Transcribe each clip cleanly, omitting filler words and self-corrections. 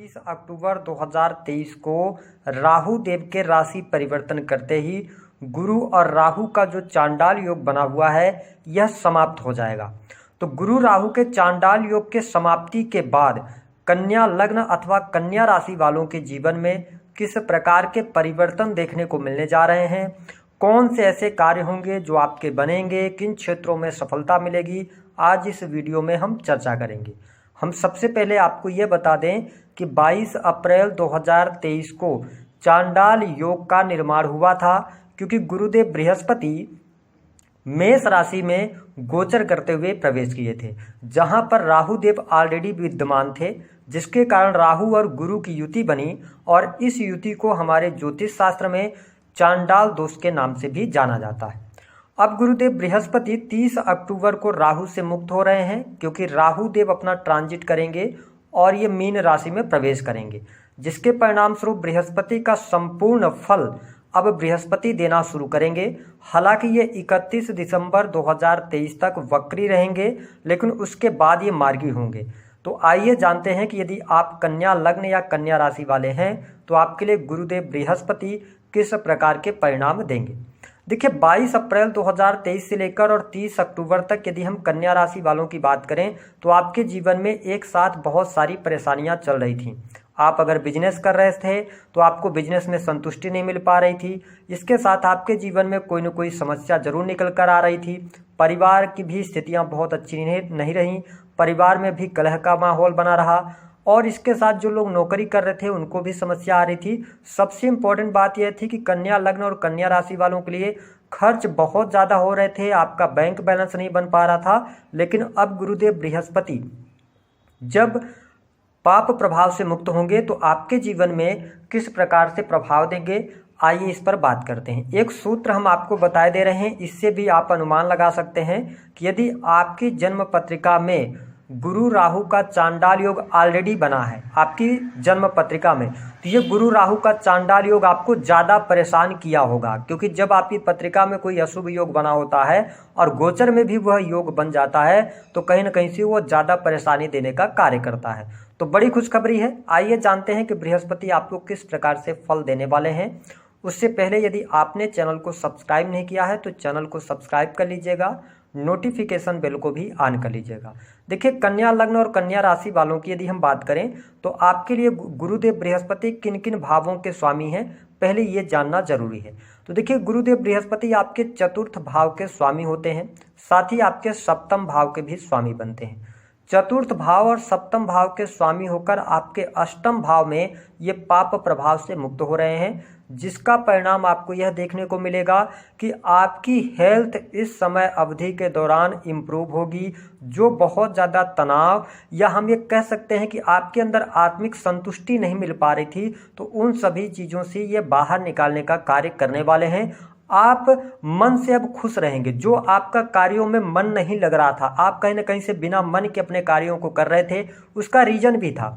20 अक्टूबर 2023 को राहु देव के राशि परिवर्तन करते ही गुरु और राहु का जो चांडाल योग बना हुआ है यह समाप्त हो जाएगा। तो गुरु राहु के चांडाल योग के समाप्ति के बाद कन्या लग्न अथवा कन्या राशि वालों के जीवन में किस प्रकार के परिवर्तन देखने को मिलने जा रहे हैं, कौन से ऐसे कार्य होंगे जो आपके बनेंगे, किन क्षेत्रों में सफलता मिलेगी, आज इस वीडियो में हम चर्चा करेंगे। हम सबसे पहले आपको ये बता दें कि 22 अप्रैल 2023 को चांडाल योग का निर्माण हुआ था, क्योंकि गुरुदेव बृहस्पति मेष राशि में गोचर करते हुए प्रवेश किए थे, जहां पर राहु देव ऑलरेडी विद्यमान थे, जिसके कारण राहु और गुरु की युति बनी और इस युति को हमारे ज्योतिष शास्त्र में चांडाल दोष के नाम से भी जाना जाता है। अब गुरुदेव बृहस्पति 30 अक्टूबर को राहु से मुक्त हो रहे हैं, क्योंकि राहु देव अपना ट्रांजिट करेंगे और ये मीन राशि में प्रवेश करेंगे, जिसके परिणाम स्वरूप बृहस्पति का संपूर्ण फल अब बृहस्पति देना शुरू करेंगे। हालांकि ये 31 दिसंबर 2023 तक वक्री रहेंगे, लेकिन उसके बाद ये मार्गी होंगे। तो आइए जानते हैं कि यदि आप कन्या लग्न या कन्या राशि वाले हैं तो आपके लिए गुरुदेव बृहस्पति किस प्रकार के परिणाम देंगे। देखिए, 22 अप्रैल 2023 से लेकर और 30 अक्टूबर तक यदि हम कन्या राशि वालों की बात करें तो आपके जीवन में एक साथ बहुत सारी परेशानियां चल रही थीं। आप अगर बिजनेस कर रहे थे तो आपको बिजनेस में संतुष्टि नहीं मिल पा रही थी। इसके साथ आपके जीवन में कोई न कोई समस्या जरूर निकल कर आ रही थी। परिवार की भी स्थितियां बहुत अच्छी नहीं रहीं, परिवार में भी कलह का माहौल बना रहा और इसके साथ जो लोग नौकरी कर रहे थे उनको भी समस्या आ रही थी। सबसे इम्पोर्टेंट बात यह थी कि कन्या लग्न और कन्या राशि वालों के लिए खर्च बहुत ज़्यादा हो रहे थे, आपका बैंक बैलेंस नहीं बन पा रहा था। लेकिन अब गुरुदेव बृहस्पति जब पाप प्रभाव से मुक्त होंगे तो आपके जीवन में किस प्रकार से प्रभाव देंगे, आइए इस पर बात करते हैं। एक सूत्र हम आपको बताए दे रहे हैं, इससे भी आप अनुमान लगा सकते हैं कि यदि आपकी जन्म पत्रिका में गुरु राहु का चांडाल योग ऑलरेडी बना है आपकी जन्म पत्रिका में, तो ये गुरु राहु का चांडाल योग आपको ज़्यादा परेशान किया होगा, क्योंकि जब आपकी पत्रिका में कोई अशुभ योग बना होता है और गोचर में भी वह योग बन जाता है तो कहीं ना कहीं से वो ज़्यादा परेशानी देने का कार्य करता है। तो बड़ी खुशखबरी है, आइए जानते हैं कि बृहस्पति आपको किस प्रकार से फल देने वाले हैं। उससे पहले यदि आपने चैनल को सब्सक्राइब नहीं किया है तो चैनल को सब्सक्राइब कर लीजिएगा, नोटिफिकेशन बेल को भी ऑन कर लीजिएगा। देखिए, कन्या लग्न और कन्या राशि वालों की यदि हम बात करें तो आपके लिए गुरुदेव बृहस्पति किन किन भावों के स्वामी हैं, पहले ये जानना जरूरी है। तो देखिए, गुरुदेव बृहस्पति आपके चतुर्थ भाव के स्वामी होते हैं, साथ ही आपके सप्तम भाव के भी स्वामी बनते हैं। चतुर्थ भाव और सप्तम भाव के स्वामी होकर आपके अष्टम भाव में ये पाप प्रभाव से मुक्त हो रहे हैं, जिसका परिणाम आपको यह देखने को मिलेगा कि आपकी हेल्थ इस समय अवधि के दौरान इम्प्रूव होगी। जो बहुत ज़्यादा तनाव या हम ये कह सकते हैं कि आपके अंदर आत्मिक संतुष्टि नहीं मिल पा रही थी, तो उन सभी चीज़ों से ये बाहर निकालने का कार्य करने वाले हैं। आप मन से अब खुश रहेंगे। जो आपका कार्यों में मन नहीं लग रहा था, आप कहीं ना कहीं से बिना मन के अपने कार्यों को कर रहे थे, उसका रीजन भी था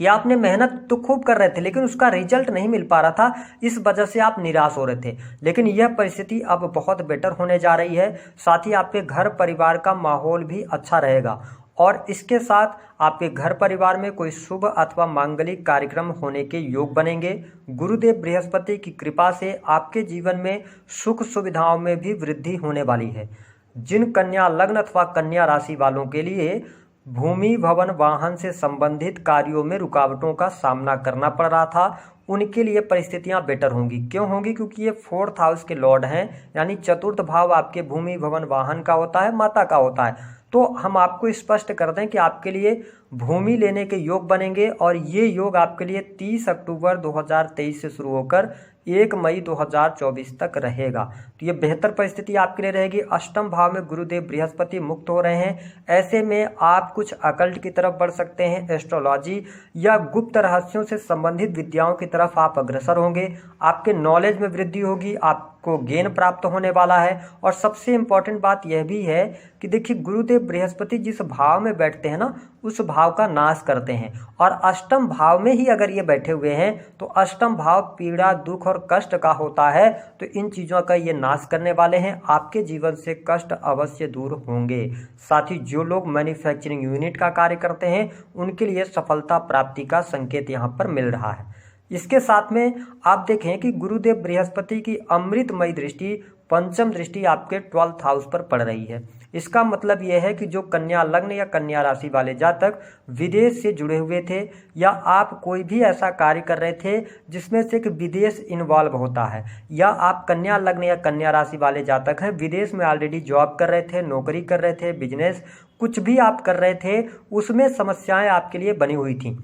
कि आपने मेहनत तो खूब कर रहे थे लेकिन उसका रिजल्ट नहीं मिल पा रहा था, इस वजह से आप निराश हो रहे थे। लेकिन यह परिस्थिति अब बहुत बेटर होने जा रही है। साथ ही आपके घर परिवार का माहौल भी अच्छा रहेगा और इसके साथ आपके घर परिवार में कोई शुभ अथवा मांगलिक कार्यक्रम होने के योग बनेंगे। गुरुदेव बृहस्पति की कृपा से आपके जीवन में सुख सुविधाओं में भी वृद्धि होने वाली है। जिन कन्या लग्न अथवा कन्या राशि वालों के लिए भूमि भवन वाहन से संबंधित कार्यों में रुकावटों का सामना करना पड़ रहा था, उनके लिए परिस्थितियां बेटर होंगी। क्यों होंगी? क्योंकि ये 4th हाउस के लॉर्ड हैं, यानी चतुर्थ भाव आपके भूमि भवन वाहन का होता है, माता का होता है। तो हम आपको स्पष्ट कर दें कि आपके लिए भूमि लेने के योग बनेंगे और ये योग आपके लिए 30 अक्टूबर 2023 से शुरू होकर 1 मई 2024 तक रहेगा। तो ये बेहतर परिस्थिति आपके लिए रहेगी। अष्टम भाव में गुरुदेव बृहस्पति मुक्त हो रहे हैं, ऐसे में आप कुछ अकल्ट की तरफ बढ़ सकते हैं, एस्ट्रोलॉजी या गुप्त रहस्यों से संबंधित विद्याओं की तरफ आप अग्रसर होंगे। आपके नॉलेज में वृद्धि होगी, आप आपको गेन प्राप्त होने वाला है। और सबसे इम्पॉर्टेंट बात यह भी है कि देखिए गुरुदेव बृहस्पति जिस भाव में बैठते हैं ना, उस भाव का नाश करते हैं। और अष्टम भाव में ही अगर ये बैठे हुए हैं तो अष्टम भाव पीड़ा, दुख और कष्ट का होता है, तो इन चीज़ों का ये नाश करने वाले हैं। आपके जीवन से कष्ट अवश्य दूर होंगे। साथ ही जो लोग मैन्युफैक्चरिंग यूनिट का कार्य करते हैं उनके लिए सफलता प्राप्ति का संकेत यहाँ पर मिल रहा है। इसके साथ में आप देखें कि गुरुदेव बृहस्पति की अमृतमयी दृष्टि, पंचम दृष्टि आपके 12th हाउस पर पड़ रही है। इसका मतलब यह है कि जो कन्या लग्न या कन्या राशि वाले जातक विदेश से जुड़े हुए थे या आप कोई भी ऐसा कार्य कर रहे थे जिसमें से कि विदेश इन्वॉल्व होता है, या आप कन्या लग्न या कन्या राशि वाले जातक हैं, विदेश में ऑलरेडी जॉब कर रहे थे, नौकरी कर रहे थे, बिजनेस कुछ भी आप कर रहे थे, उसमें समस्याएं आपके लिए बनी हुई थी,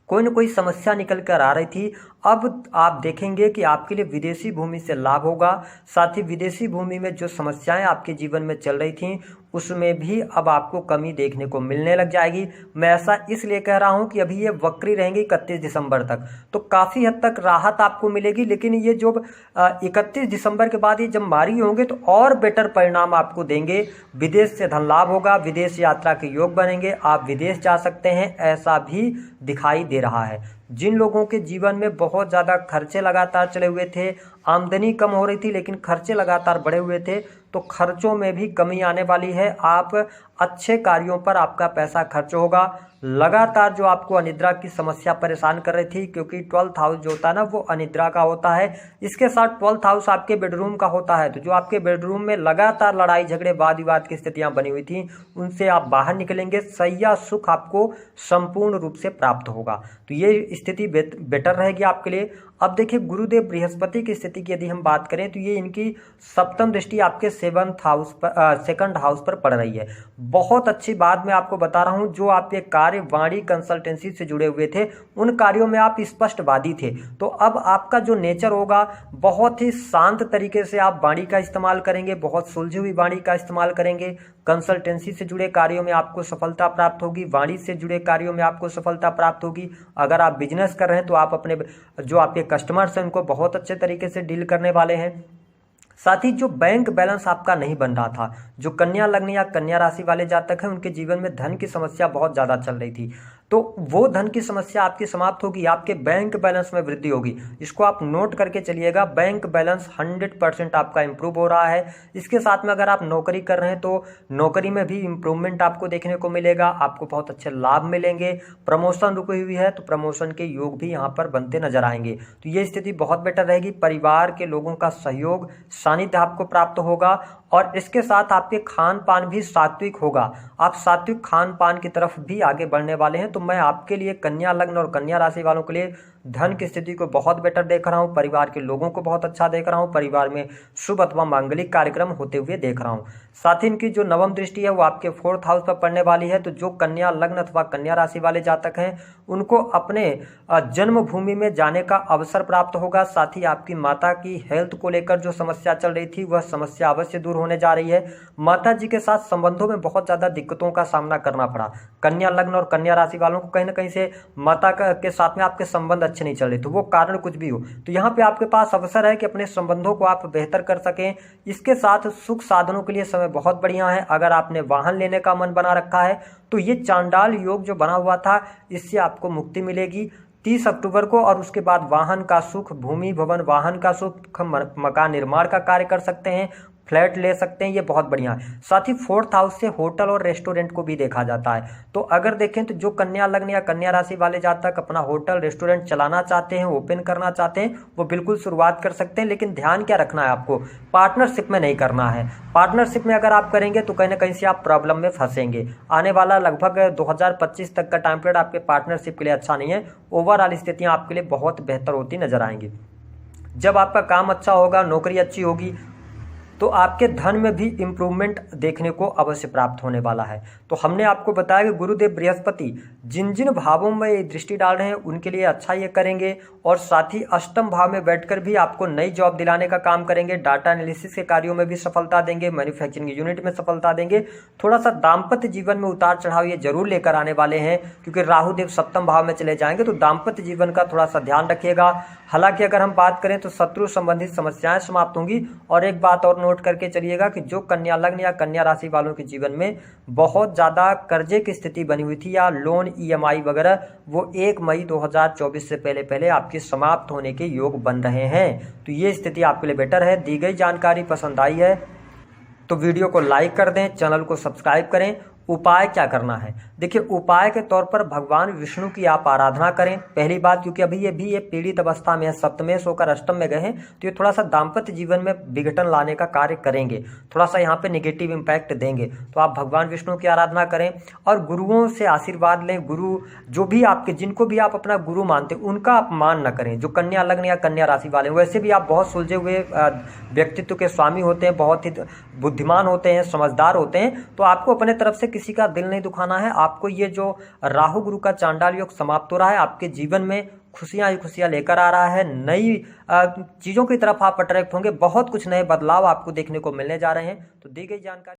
कोई न कोई समस्या निकल कर आ रही थी। अब आप देखेंगे कि आपके लिए विदेशी भूमि से लाभ होगा। साथ ही विदेशी भूमि में जो समस्याएं आपके जीवन में चल रही थीं उसमें भी अब आपको कमी देखने को मिलने लग जाएगी। मैं ऐसा इसलिए कह रहा हूं कि अभी ये वक्री रहेंगी 31 दिसंबर तक, तो काफ़ी हद तक राहत आपको मिलेगी। लेकिन ये जो 31 दिसंबर के बाद ये जब मारी होंगे तो और बेटर परिणाम आपको देंगे। विदेश से धन लाभ होगा, विदेश यात्रा के योग बनेंगे, आप विदेश जा सकते हैं, ऐसा भी दिखाई दे रहा है। जिन लोगों के जीवन में बहुत ज़्यादा खर्चे लगातार चले हुए थे, आमदनी कम हो रही थी लेकिन खर्चे लगातार बढ़े हुए थे, तो खर्चों में भी कमी आने वाली है। आप अच्छे कार्यों पर आपका पैसा खर्च होगा। लगातार जो आपको अनिद्रा की समस्या परेशान कर रही थी, क्योंकि 12th हाउस जो होता है ना वो अनिद्रा का होता है, इसके साथ 12th हाउस आपके बेडरूम का होता है। तो जो आपके बेडरूम में लगातार लड़ाई झगड़े वाद विवाद की स्थितियां बनी हुई थी उनसे आप बाहर निकलेंगे। सैया सुख आपको संपूर्ण रूप से प्राप्त होगा, तो ये स्थिति बेटर रहेगी आपके लिए। अब देखिए गुरुदेव बृहस्पति की स्थिति की यदि हम बात करें तो ये इनकी सप्तम दृष्टि आपके 7th हाउस पर, सेकंड हाउस पर पड़ रही है। बहुत अच्छी बात मैं आपको बता रहा हूं, जो आपके कार्य वाणी कंसल्टेंसी से जुड़े हुए थे उन कार्यों में आप स्पष्टवादी थे, तो अब आपका जो नेचर होगा बहुत ही शांत तरीके से आप वाणी का इस्तेमाल करेंगे, बहुत सुलझी हुई वाणी का इस्तेमाल करेंगे। कंसल्टेंसी से जुड़े कार्यों में आपको सफलता प्राप्त होगी, वाणी से जुड़े कार्यों में आपको सफलता प्राप्त होगी। अगर आप बिजनेस कर रहे हैं तो आप अपने जो आपके कस्टमर्स हैं उनको बहुत अच्छे तरीके से डील करने वाले हैं। साथ ही जो बैंक बैलेंस आपका नहीं बन रहा था, जो कन्या लग्न या कन्या राशि वाले जातक हैं उनके जीवन में धन की समस्या बहुत ज़्यादा चल रही थी, तो वो धन की समस्या आपकी समाप्त होगी, आपके बैंक बैलेंस में वृद्धि होगी। इसको आप नोट करके चलिएगा, बैंक बैलेंस 100% आपका इंप्रूव हो रहा है। इसके साथ में अगर आप नौकरी कर रहे हैं तो नौकरी में भी इंप्रूवमेंट आपको देखने को मिलेगा, आपको बहुत अच्छे लाभ मिलेंगे। प्रमोशन रुकी हुई है तो प्रमोशन के योग भी यहाँ पर बनते नजर आएंगे, तो ये स्थिति बहुत बेटर रहेगी। परिवार के लोगों का सहयोग, सानिध्य आपको प्राप्त होगा, और इसके साथ आपके खान पान भी सात्विक होगा। आप सात्विक खान पान की तरफ भी आगे बढ़ने वाले हैं। तो मैं आपके लिए कन्या लग्न और कन्या राशि वालों के लिए धन की स्थिति को बहुत बेटर देख रहा हूं, परिवार के लोगों को बहुत अच्छा देख रहा हूं, परिवार में शुभ अथवा मांगलिक कार्यक्रम होते हुए देख रहा हूं। साथ ही इनकी जो नवम दृष्टि है वो आपके 4th हाउस पर पड़ने वाली है। तो जो कन्या लग्न अथवा कन्या राशि वाले जातक हैं उनको अपने जन्मभूमि में जाने का अवसर प्राप्त होगा। साथ ही आपकी माता की हेल्थ को लेकर जो समस्या चल रही थी वह समस्या अवश्य दूर होने जा रही है। माता जी के साथ संबंधों में बहुत ज़्यादा दिक्कतों का सामना करना पड़ा। कन्या लग्न और कन्या राशि वालों को कहीं ना कहीं से माता के साथ में आपके संबंध अच्छे नहीं चल रहे, तो वो कारण कुछ भी हो तो यहाँ पे आपके पास अवसर है कि अपने संबंधों को आप बेहतर कर सकें। इसके साथ सुख साधनों के लिए समय बहुत बढ़िया है। अगर आपने वाहन लेने का मन बना रखा है तो ये चांडाल योग जो बना हुआ था इससे आपको मुक्ति मिलेगी 30 अक्टूबर को, और उसके बाद वाहन का सुख, भूमि भवन वाहन का सुख, मकान निर्माण का कार्य कर सकते हैं, फ्लैट ले सकते हैं, ये बहुत बढ़िया है। साथ ही 4th हाउस से होटल और रेस्टोरेंट को भी देखा जाता है। तो अगर देखें तो जो कन्या लग्न या कन्या राशि वाले जातक अपना होटल रेस्टोरेंट चलाना चाहते हैं, ओपन करना चाहते हैं, वो बिल्कुल शुरुआत कर सकते हैं। लेकिन ध्यान क्या रखना है आपको, पार्टनरशिप में नहीं करना है। पार्टनरशिप में अगर आप करेंगे तो कहीं ना कहीं से आप प्रॉब्लम में फंसेंगे। आने वाला लगभग 2025 तक का टाइम पीरियड आपके पार्टनरशिप के लिए अच्छा नहीं है। ओवरऑल स्थितियाँ आपके लिए बहुत बेहतर होती नजर आएंगी। जब आपका काम अच्छा होगा, नौकरी अच्छी होगी, तो आपके धन में भी इम्प्रूवमेंट देखने को अवश्य प्राप्त होने वाला है। तो हमने आपको बताया कि गुरुदेव बृहस्पति जिन जिन भावों में दृष्टि डाल रहे हैं उनके लिए अच्छा ये करेंगे, और साथ ही अष्टम भाव में बैठकर भी आपको नई जॉब दिलाने का काम करेंगे, डाटा एनालिसिस के कार्यों में भी सफलता देंगे, मैन्युफैक्चरिंग यूनिट में सफलता देंगे। थोड़ा सा दाम्पत्य जीवन में उतार चढ़ाव ये जरूर लेकर आने वाले हैं, क्योंकि राहु देव सप्तम भाव में चले जाएंगे, तो दाम्पत्य जीवन का थोड़ा सा ध्यान रखिएगा। हालांकि अगर हम बात करें तो शत्रु संबंधित समस्याएं समाप्त होंगी। और एक बात और नोट करके चलिएगा कि जो कन्या लग्न या कन्या राशि वालों के जीवन में बहुत ज़्यादा कर्जे की स्थिति बनी हुई थी या लोन ईएमआई वगैरह, वो 1 मई 2024 से पहले पहले आपकी समाप्त होने के योग बन रहे हैं। तो ये स्थिति आपके लिए बेटर है। दी गई जानकारी पसंद आई है तो वीडियो को लाइक कर दें, चैनल को सब्सक्राइब करें। उपाय क्या करना है, देखिए उपाय के तौर पर भगवान विष्णु की आप आराधना करें। पहली बात, क्योंकि अभी ये पीड़ित अवस्था में है, सप्तमेश होकर अष्टम में गए हैं, तो ये थोड़ा सा दाम्पत्य जीवन में विघटन लाने का कार्य करेंगे, थोड़ा सा यहाँ पे नेगेटिव इम्पैक्ट देंगे। तो आप भगवान विष्णु की आराधना करें और गुरुओं से आशीर्वाद लें। गुरु जो भी आपके, जिनको भी आप अपना गुरु मानते हैं, उनका अपमान न करें। जो कन्या लग्न या कन्या राशि वाले हैं, वैसे भी आप बहुत सुलझे हुए व्यक्तित्व के स्वामी होते हैं, बहुत ही बुद्धिमान होते हैं, समझदार होते हैं। तो आपको अपने तरफ से किसी का दिल नहीं दुखाना है। आपको ये जो राहु गुरु का चांडाल योग समाप्त हो रहा है, आपके जीवन में खुशियां ही खुशियां लेकर आ रहा है। नई चीजों की तरफ आप अट्रैक्ट होंगे, बहुत कुछ नए बदलाव आपको देखने को मिलने जा रहे हैं। तो दी गई जानकारी